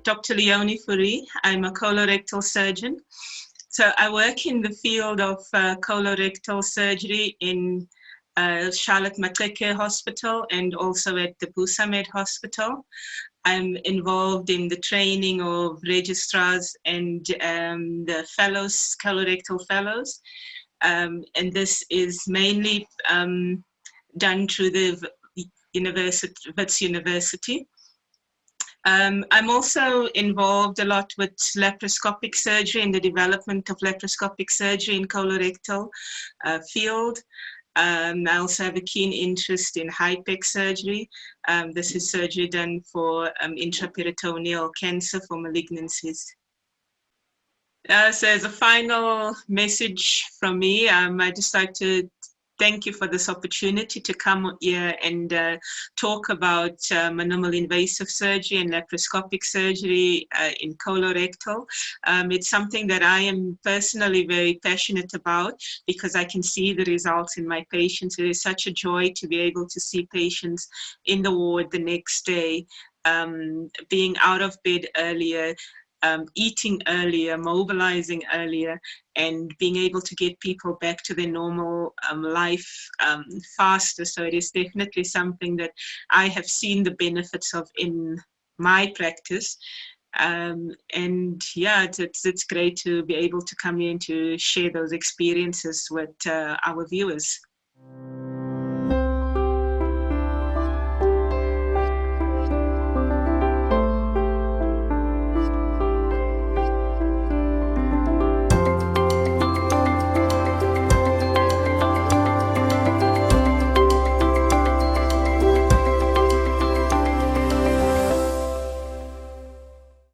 Dr. Leony Fourie. I'm a colorectal surgeon. So I work in the field of colorectal surgery in Charlotte Matreke Hospital and also at the Busamed Hospital. I'm involved in the training of registrars and the fellows, colorectal fellows. And this is mainly done through the Wits University. I'm also involved a lot with laparoscopic surgery and the development of laparoscopic surgery in colorectal field. I also have a keen interest in HIPEC surgery. This is surgery done for intraperitoneal cancer for malignancies. So as a final message from me, I'd just like to thank you for this opportunity to come here and talk about minimal invasive surgery and laparoscopic surgery in colorectal. It's something that I am personally very passionate about because I can see the results in my patients. It is such a joy to be able to see patients in the ward the next day, being out of bed earlier, eating earlier, mobilizing earlier, and being able to get people back to their normal life faster. So it is definitely something that I have seen the benefits of in my practice. And yeah, it's great to be able to come in to share those experiences with our viewers.